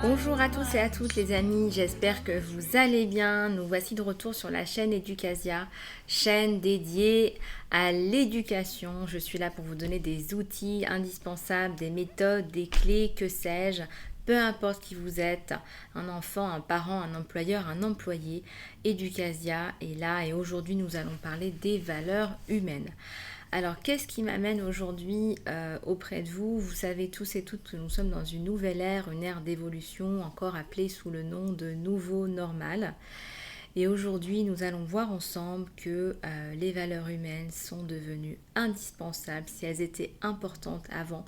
Bonjour à tous et à toutes les amis, j'espère que vous allez bien. Nous voici de retour sur la chaîne Educasia, chaîne dédiée à l'éducation. Je suis là pour vous donner des outils indispensables, des méthodes, des clés, que sais-je. Peu importe qui vous êtes, un enfant, un parent, un employeur, un employé, Educasia est là et aujourd'hui nous allons parler des valeurs humaines. Alors, qu'est-ce qui m'amène aujourd'hui auprès de vous? Vous savez tous et toutes que nous sommes dans une nouvelle ère, une ère d'évolution, encore appelée sous le nom de nouveau normal. Et aujourd'hui, nous allons voir ensemble que les valeurs humaines sont devenues indispensables. Si elles étaient importantes avant,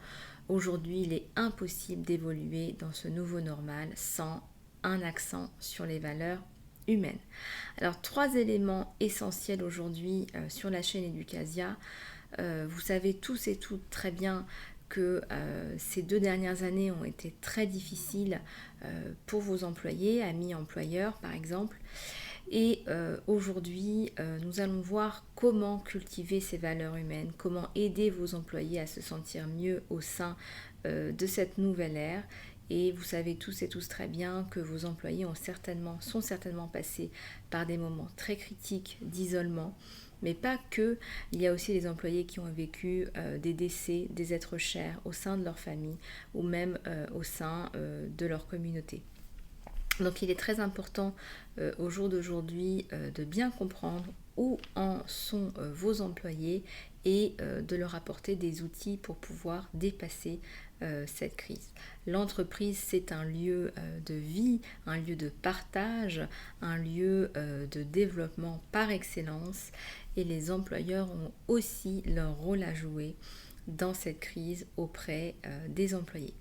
aujourd'hui, il est impossible d'évoluer dans ce nouveau normal sans un accent sur les valeurs humaines. Alors, trois éléments essentiels aujourd'hui sur la chaîne Educasia. Vous savez tous et toutes très bien que ces 2 dernières années ont été très difficiles pour vos employés, amis employeurs par exemple. Et aujourd'hui, nous allons voir comment cultiver ces valeurs humaines, comment aider vos employés à se sentir mieux au sein de cette nouvelle ère. Et vous savez tous et tous très bien que vos employés sont certainement passés par des moments très critiques d'isolement, mais pas que. Il y a aussi les employés qui ont vécu des décès, des êtres chers au sein de leur famille ou même au sein de leur communauté. Donc il est très important au jour d'aujourd'hui de bien comprendre où en sont vos employés et de leur apporter des outils pour pouvoir dépasser cette crise. L'entreprise, c'est un lieu de vie, un lieu de partage, un lieu de développement par excellence et les employeurs ont aussi leur rôle à jouer dans cette crise auprès des employés.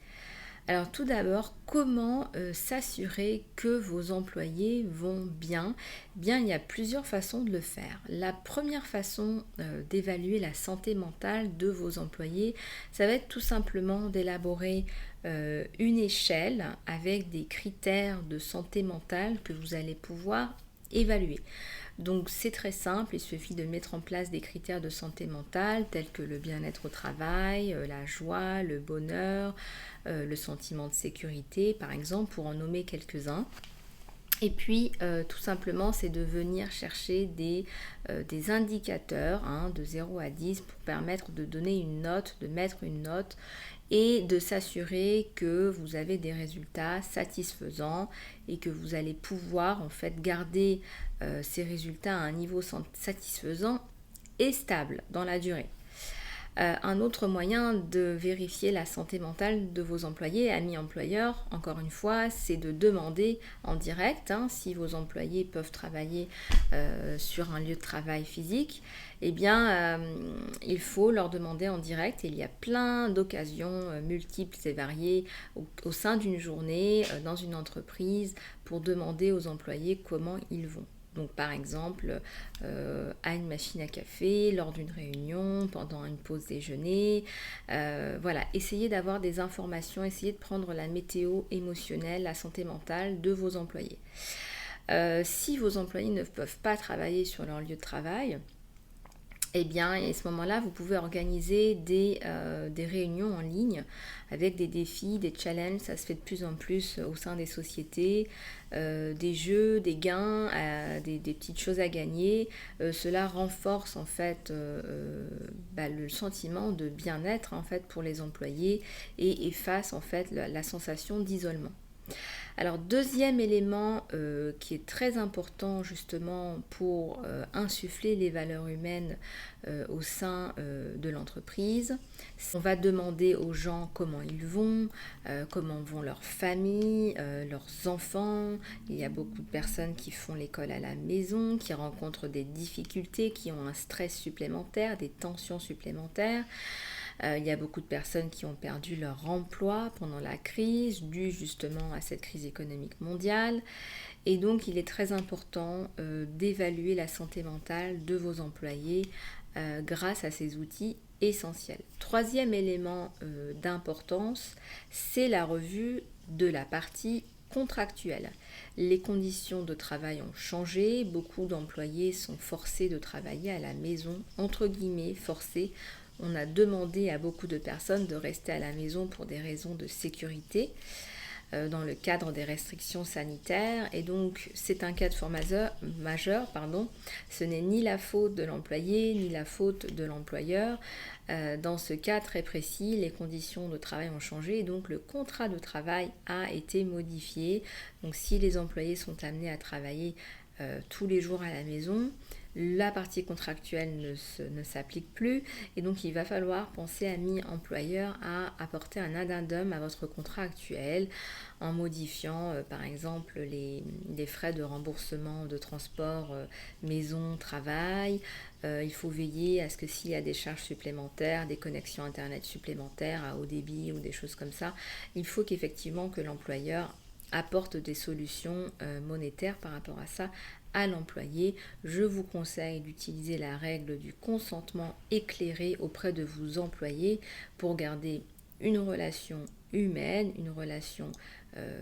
Alors tout d'abord, comment s'assurer que vos employés vont bien? Bien, il y a plusieurs façons de le faire. La première façon d'évaluer la santé mentale de vos employés, ça va être tout simplement d'élaborer une échelle avec des critères de santé mentale que vous allez pouvoir évaluer. Donc c'est très simple, il suffit de mettre en place des critères de santé mentale tels que le bien-être au travail, la joie, le bonheur, le sentiment de sécurité par exemple, pour en nommer quelques-uns. Et puis tout simplement c'est de venir chercher des indicateurs de 0 à 10 pour permettre de donner une note, de mettre une note et de s'assurer que vous avez des résultats satisfaisants et que vous allez pouvoir en fait garder ces résultats à un niveau satisfaisant et stable dans la durée. Un autre moyen de vérifier la santé mentale de vos employés, amis employeurs, encore une fois, c'est de demander en direct si vos employés peuvent travailler sur un lieu de travail physique. Eh bien, il faut leur demander en direct. Et il y a plein d'occasions multiples et variées au sein d'une journée, dans une entreprise, pour demander aux employés comment ils vont. Donc par exemple, à une machine à café, lors d'une réunion, pendant une pause déjeuner. Voilà, essayez d'avoir des informations, essayez de prendre la météo émotionnelle, la santé mentale de vos employés. Si vos employés ne peuvent pas travailler sur leur lieu de travail, eh bien, à ce moment-là, vous pouvez organiser des réunions en ligne avec des défis, des challenges. Ça se fait de plus en plus au sein des sociétés, des jeux, des gains, des petites choses à gagner. Cela renforce en fait le sentiment de bien-être en fait pour les employés et efface en fait la sensation d'isolement. Alors deuxième élément qui est très important justement pour insuffler les valeurs humaines au sein de l'entreprise, on va demander aux gens comment ils vont, comment vont leurs familles, leurs enfants. Il y a beaucoup de personnes qui font l'école à la maison, qui rencontrent des difficultés, qui ont un stress supplémentaire, des tensions supplémentaires. Il y a beaucoup de personnes qui ont perdu leur emploi pendant la crise, due justement à cette crise économique mondiale. Et donc, il est très important d'évaluer la santé mentale de vos employés grâce à ces outils essentiels. Troisième élément d'importance, c'est la revue de la partie contractuelle. Les conditions de travail ont changé, beaucoup d'employés sont forcés de travailler à la maison, entre guillemets forcés. On a demandé à beaucoup de personnes de rester à la maison pour des raisons de sécurité. dans le cadre des restrictions sanitaires. Et donc, c'est un cas de force majeur. Ce n'est ni la faute de l'employé, ni la faute de l'employeur. Dans ce cas très précis, les conditions de travail ont changé et donc le contrat de travail a été modifié. Donc, si les employés sont amenés à travailler tous les jours à la maison, la partie contractuelle ne s'applique plus et donc il va falloir penser, ami employeur, à apporter un addendum à votre contrat actuel en modifiant par exemple les frais de remboursement de transport maison-travail. Il faut veiller à ce que s'il y a des charges supplémentaires, des connexions internet supplémentaires à haut débit ou des choses comme ça, il faut qu'effectivement que l'employeur apporte des solutions monétaires par rapport à ça à l'employé. Je vous conseille d'utiliser la règle du consentement éclairé auprès de vos employés pour garder une relation humaine, une relation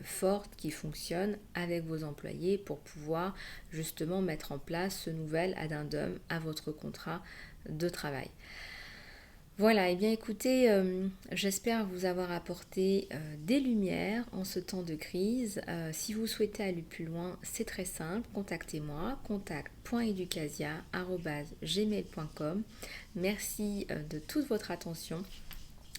forte qui fonctionne avec vos employés pour pouvoir justement mettre en place ce nouvel addendum à votre contrat de travail. Voilà, et bien écoutez, j'espère vous avoir apporté des lumières en ce temps de crise. Si vous souhaitez aller plus loin, c'est très simple, contactez-moi, contact.educasia@gmail.com. Merci de toute votre attention.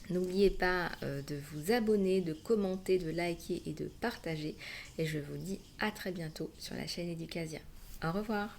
N'oubliez pas de vous abonner, de commenter, de liker et de partager. Et je vous dis à très bientôt sur la chaîne Educasia. Au revoir.